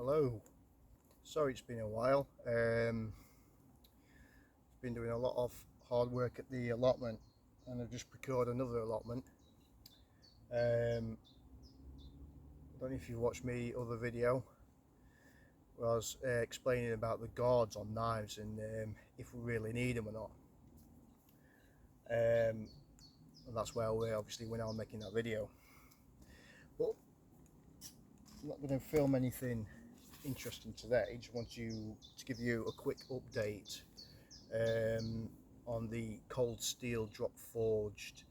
Hello, sorry it's been a while. Been doing a lot of hard work at the allotment and I've just procured another allotment. I don't know if you watched my other video where I was explaining about the guards on knives and if we really need them or not. And that's where we're obviously when I'm making that video. But I'm not going to film anything interesting today. Just want to give you a quick update on the cold steel drop forged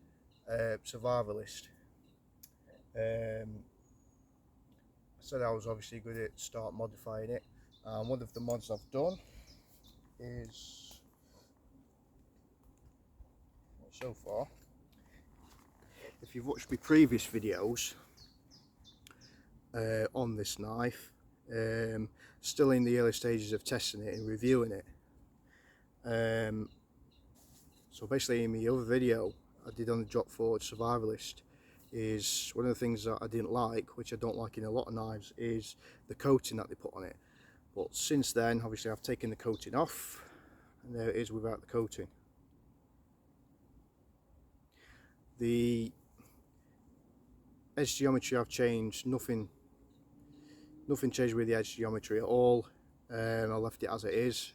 Survivalist. I said I was obviously going to start modifying it. One of the mods I've done is, so far, if you've watched my previous videos on this knife, still in the early stages of testing it and reviewing it. So basically in my other video I did on the drop forged Survivalist, is one of the things that I didn't like, which I don't like in a lot of knives, is the coating that they put on it. But since then obviously I've taken the coating off and there it is without the coating. The edge geometry I've changed, nothing changed with the edge geometry at all. I left it as it is.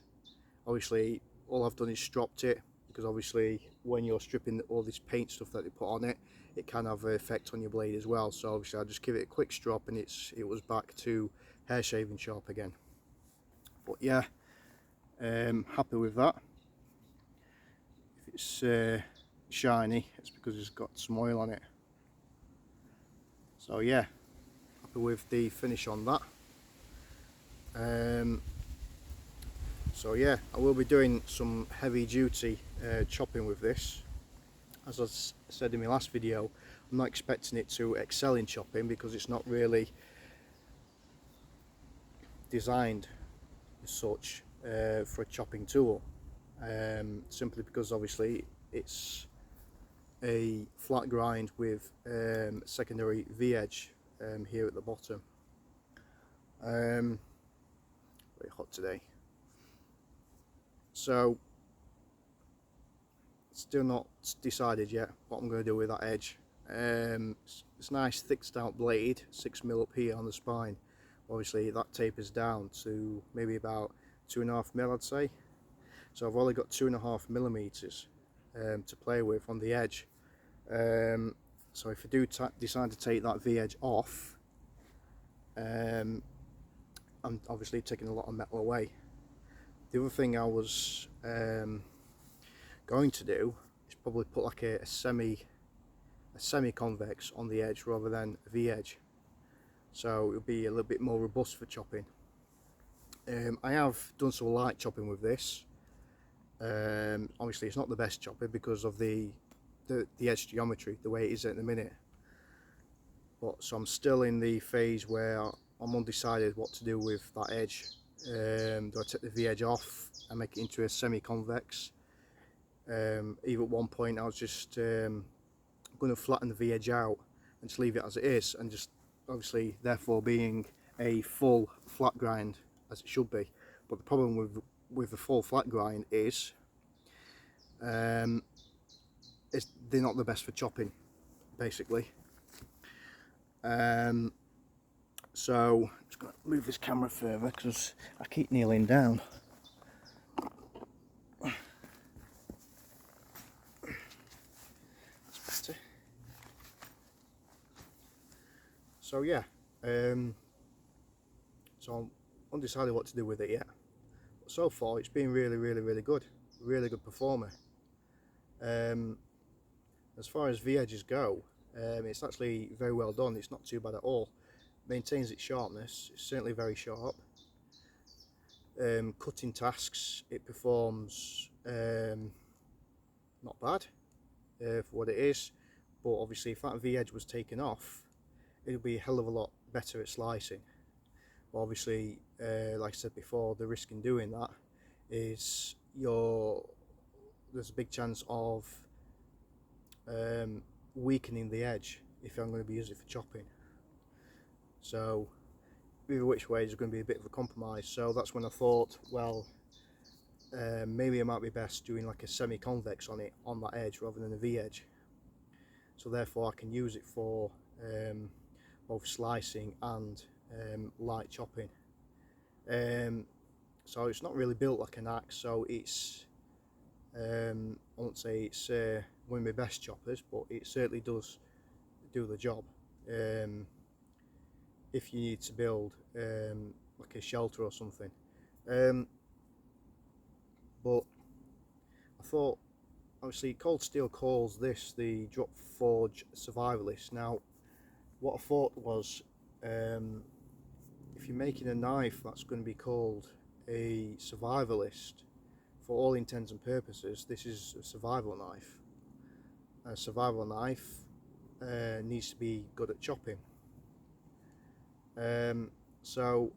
Obviously all I've done is stropped it, because obviously when you're stripping all this paint stuff that they put on it, it can have an effect on your blade as well. So obviously I just give it a quick strop and it was back to hair shaving sharp again. But yeah, happy with that. If it's shiny, it's because it's got some oil on it. So yeah, happy with the finish on that. So yeah, I will be doing some heavy duty chopping with this. As I said in my last video, I'm not expecting it to excel in chopping because it's not really designed as such for a chopping tool, simply because obviously it's a flat grind with secondary V-edge here at the bottom. Very hot today. So still not decided yet what I'm going to do with that edge. It's a nice thick stout blade, 6mm up here on the spine. Obviously that tapers down to maybe about 2.5mm, I'd say. So I've only got 2.5mm to play with on the edge. So if I do decide to take that V edge off, I'm obviously taking a lot of metal away. The other thing I was going to do is probably put like a semi-convex on the edge rather than a V edge, so it'll be a little bit more robust for chopping. I have done some light chopping with this. Obviously it's not the best chopping because of the edge geometry, the way it is at the minute. But so I'm still in the phase where I'm undecided what to do with that edge. Do I take the V edge off and make it into a semi-convex? Even at one point I was just going to flatten the V edge out and just leave it as it is, and just obviously therefore being a full flat grind as it should be. But the problem with the full flat grind is they're not the best for chopping, basically. So I'm just going to move this camera further because I keep kneeling down. That's better. So yeah, so I'm undecided what to do with it yet. But so far it's been really good, really good performer. As far as V edges go, it's actually very well done. It's not too bad at all. Maintains its sharpness. It's certainly very sharp. Cutting tasks, it performs not bad for what it is. But obviously if that V edge was taken off, it'll be a hell of a lot better at slicing. But obviously, like I said before, the risk in doing that is there's a big chance of weakening the edge if I'm going to be using it for chopping. So either which way is going to be a bit of a compromise. So that's when I thought, well, maybe it might be best doing like a semi-convex on it, on that edge, rather than a V-edge. So therefore I can use it for both slicing and light chopping. So it's not really built like an axe, so it's I won't say it's one of my best choppers, but it certainly does do the job. If you need to build like a shelter or something. But I thought, obviously Cold Steel calls this the Drop Forge Survivalist. Now what I thought was, if you're making a knife that's going to be called a survivalist, for all intents and purposes this is a survival knife. A survival knife needs to be good at chopping. So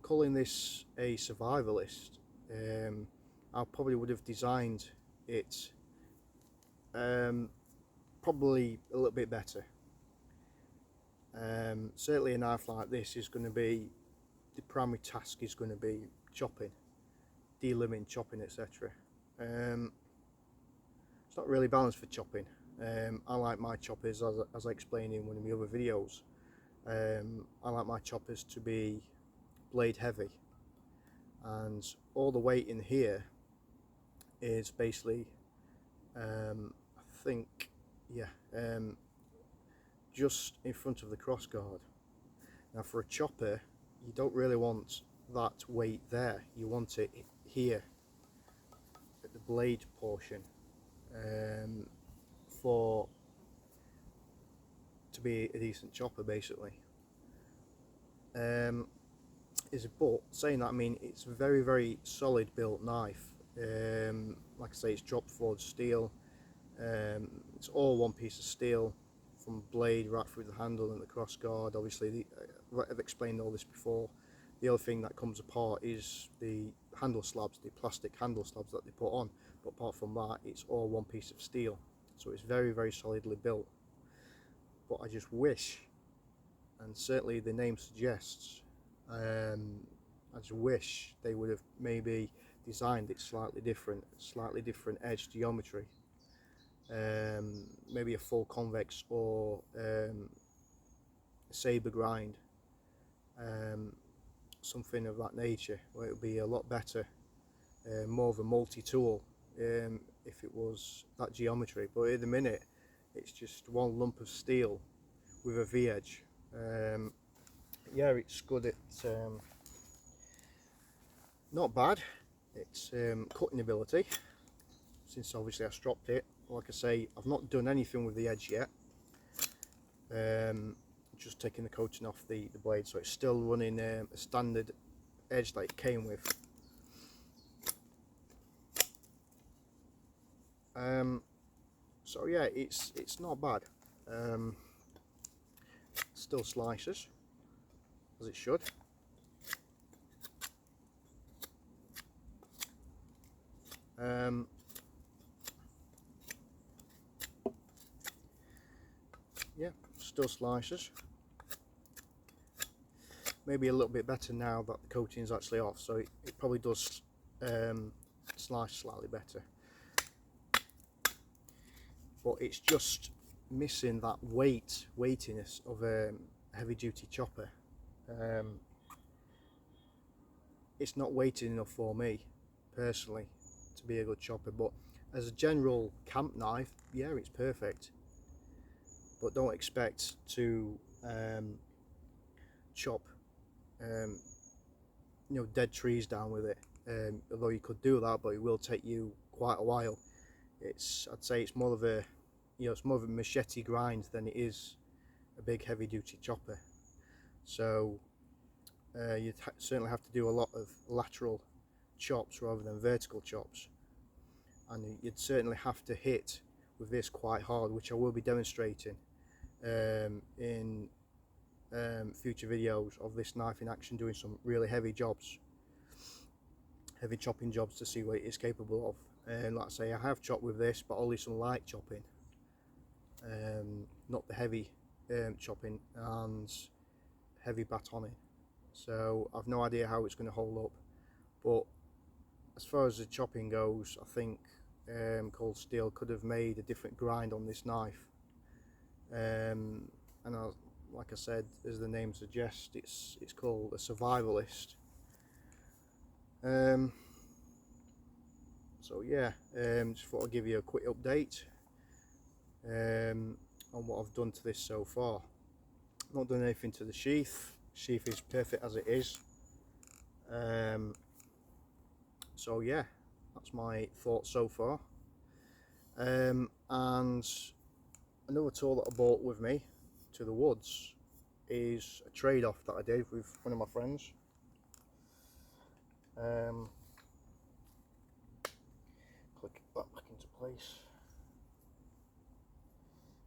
calling this a survivalist, I probably would have designed it probably a little bit better. Certainly a knife like this is going to be, the primary task is going to be chopping, delimbing, chopping, etc. It's not really balanced for chopping. I like my choppers, as I explained in one of my other videos, I like my choppers to be blade heavy, and all the weight in here is basically I think, yeah, just in front of the cross guard. Now for a chopper you don't really want that weight there, you want it here at the blade portion, for to be a decent chopper basically. But saying that, I mean, it's a very solid built knife. Like I say, it's drop forged steel. It's all one piece of steel, from blade right through the handle and the cross guard. Obviously I've explained all this before. The other thing that comes apart is the handle slabs, the plastic handle slabs that they put on, but apart from that it's all one piece of steel, so it's very solidly built. But I just wish, and certainly the name suggests, I just wish they would have maybe designed it slightly different edge geometry, maybe a full convex or a saber grind, something of that nature, where it would be a lot better, more of a multi-tool, if it was that geometry. But at the minute it's just one lump of steel with a V-edge. Yeah, it's good at, not bad, it's cutting ability, since obviously I stropped it. Like I say, I've not done anything with the edge yet, just taking the coating off the blade, so it's still running a standard edge that it came with. So yeah, it's not bad. Still slices as it should. Yeah, still slices. Maybe a little bit better now that the coating is actually off, so it probably does slice slightly better. But it's just missing that weightiness of a heavy duty chopper. It's not weighted enough for me personally to be a good chopper, but as a general camp knife, yeah, it's perfect. But don't expect to chop dead trees down with it, although you could do that, but it will take you quite a while. I'd say it's more of a it's more of a machete grind than it is a big heavy duty chopper. So you'd certainly have to do a lot of lateral chops rather than vertical chops, and you'd certainly have to hit with this quite hard, which I will be demonstrating in future videos of this knife in action, doing some really heavy jobs, heavy chopping jobs, to see what it is capable of. And like I say, I have chopped with this, but only some light chopping, not the heavy chopping and heavy batoning. so I've no idea how it's going to hold up. But as far as the chopping goes, I think cold steel could have made a different grind on this knife. And like I said, as the name suggests, it's called a Survivalist. So yeah, just thought I'd give you a quick update on what I've done to this so far. Not done anything to the sheath. Sheath is perfect as it is. So yeah, that's my thoughts so far. And another tool that I bought with me to the woods is a trade-off that I did with one of my friends. Click that back into place,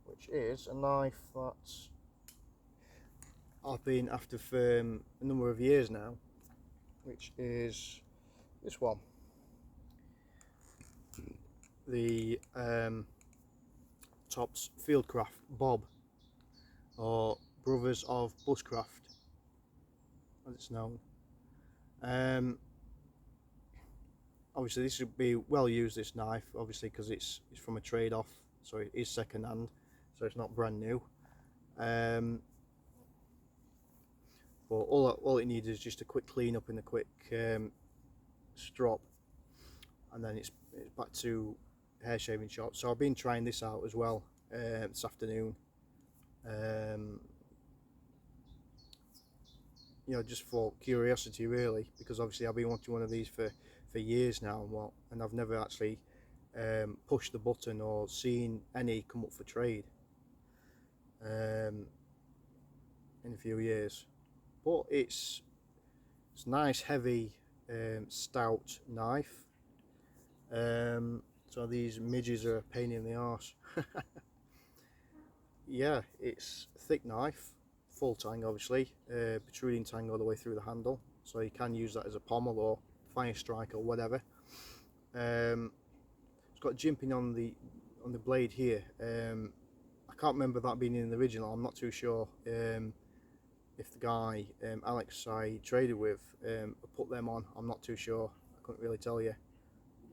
which is a knife that I've been after for a number of years now, which is this one, the Tops Fieldcraft Bob, or Brothers of Bushcraft as it's known. Obviously this would be well used, this knife, obviously, because it's from a trade-off, so it is second hand, so it's not brand new. But all it needs is just a quick clean up and a quick strop, and then it's back to hair shaving shop. So I've been trying this out as well this afternoon. You know, just for curiosity really, because obviously I've been wanting one of these for years now, and I've never actually pushed the button or seen any come up for trade in a few years. But it's nice, heavy, stout knife. So these midges are a pain in the arse. Yeah, it's a thick knife, full tang obviously, protruding tang all the way through the handle, so you can use that as a pommel or fire strike or whatever. It's got jimping on the blade here. I can't remember that being in the original. I'm not too sure if the guy Alex I traded with put them on. I'm not too sure. I couldn't really tell you.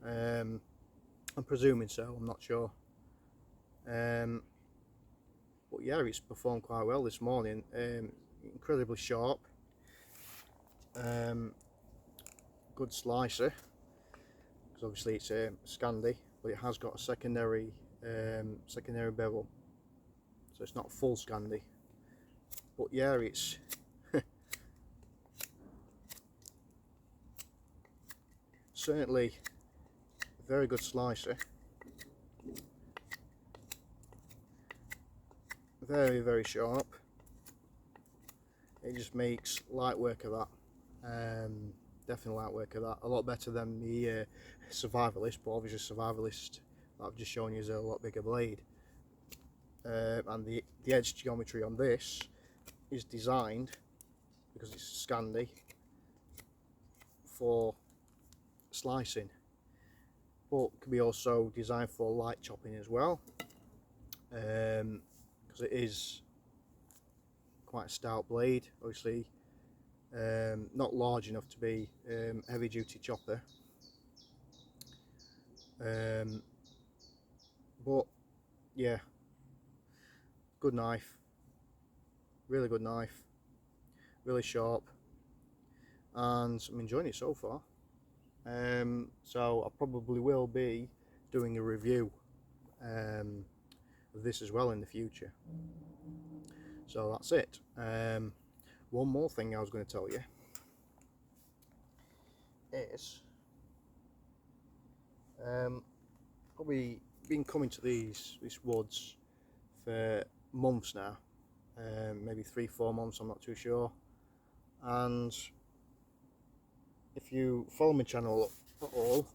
I'm presuming so. I'm not sure. But yeah, it's performed quite well this morning. Incredibly sharp. Good slicer, because obviously it's a Scandi, but it has got a secondary bevel, so it's not full Scandi. But yeah, it's certainly a very good slicer. Very, very sharp. It just makes light work of that. Definitely light work of that. A lot better than the Survivalist, but obviously Survivalist that I've just shown you is a lot bigger blade. And the edge geometry on this is designed, because it's Scandi, for slicing, but can be also designed for light chopping as well, because it is quite a stout blade, obviously. Not large enough to be heavy duty chopper, but yeah, good knife, really good knife, really sharp, and I'm enjoying it so far. So I probably will be doing a review of this as well in the future. So that's it. One more thing I was going to tell you is probably been coming to these woods for months now, maybe 3-4 months, I'm not too sure. And if you follow my channel at all,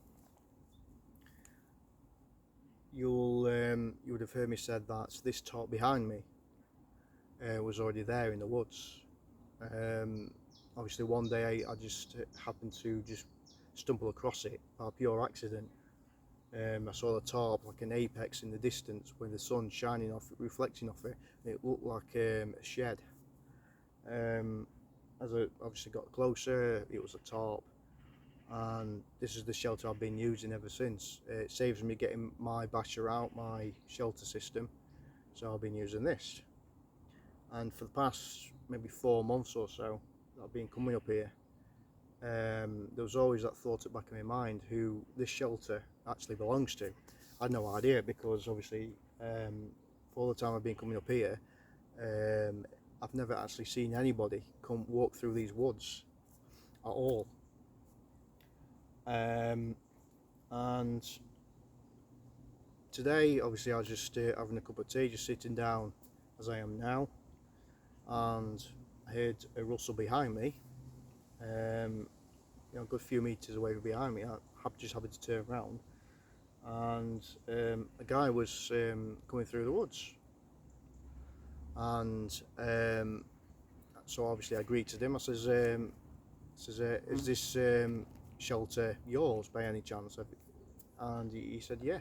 you would have heard me said that this top behind me was already there in the woods. Obviously one day I just happened to just stumble across it by pure accident. I saw the top like an apex in the distance with the sun shining off it, reflecting off it, and it looked like a shed. as I obviously got closer, it was a tarp, and this is the shelter I've been using ever since. It saves me getting my basher out, my shelter system, so I've been using this. And for the past maybe 4 months or so I've been coming up here, there was always that thought at the back of my mind who this shelter actually belongs to. I had no idea, because obviously for all the time I've been coming up here, I've never actually seen anybody come walk through these woods at all. And today obviously I was just having a cup of tea, just sitting down as I am now, and I heard a rustle behind me, a good few meters away behind me. I just happened to turn around, and a guy was coming through the woods, and so obviously I greeted him. I says, is this shelter yours by any chance? And he said, yeah.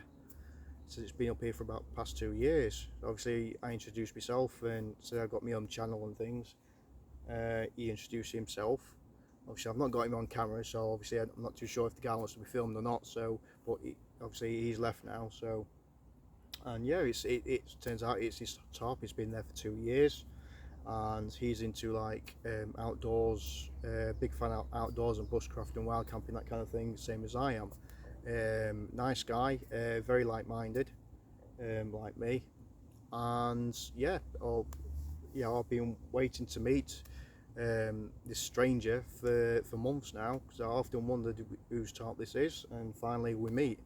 He said it's been up here for about the past 2 years. Obviously I introduced myself and said I've got my own channel and things. He introduced himself. Obviously I've not got him on camera, so obviously I'm not too sure if the guy wants to be filmed or not, so, but obviously he's left now, so. And yeah, it turns out it's his tarp. It's been there for 2 years, and he's into like outdoors, big fan of outdoors and bushcraft and wild camping, that kind of thing, same as I am. Nice guy, very like-minded, like me, and yeah, I've been waiting to meet this stranger for months now, because I often wondered whose tarp this is, and finally we meet.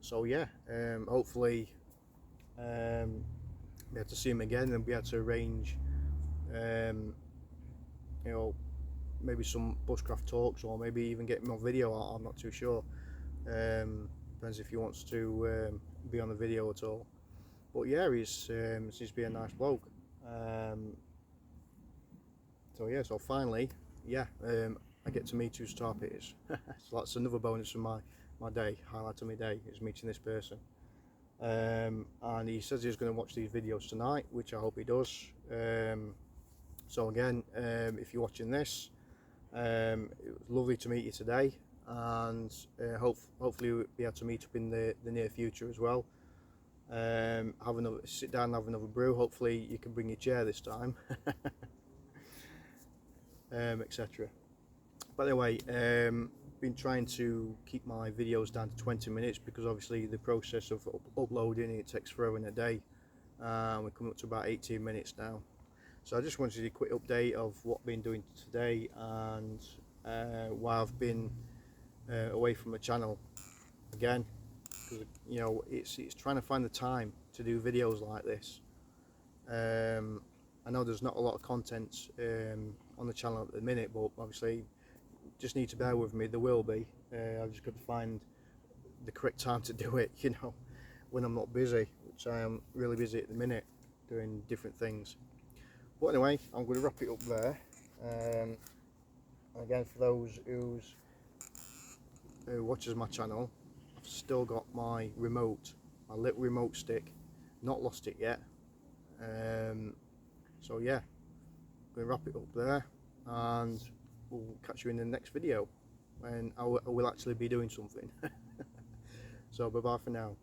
So yeah, hopefully be able to see him again and be able to arrange maybe some bushcraft talks, or maybe even get him on video. I'm not too sure. Depends if he wants to be on the video at all. But yeah, he seems to be a nice bloke. So yeah, so finally, yeah, I get to meet whose tarp it is. So that's another bonus from my day. Highlight of my day is meeting this person. And he says he's going to watch these videos tonight, which I hope he does. So again, if you're watching this, it was lovely to meet you today, and hopefully we'll be able to meet up in the near future as well. Sit down and have another brew. Hopefully you can bring your chair this time. Etc. But anyway, been trying to keep my videos down to 20 minutes, because obviously the process of uploading it takes forever in a day. We're coming up to about 18 minutes now. So I just wanted to do a quick update of what I've been doing today, and why I've been away from the channel again, because it's trying to find the time to do videos like this. I know there's not a lot of content on the channel at the minute, but obviously just need to bear with me. There will be. I've just got to find the correct time to do it, when I'm not busy, which I am really busy at the minute doing different things. But anyway, I'm going to wrap it up there. Again, for those who watches my channel, I've still got my little remote stick, not lost it yet. So yeah, I'm going to wrap it up there, and we'll catch you in the next video when I will actually be doing something. So bye bye for now.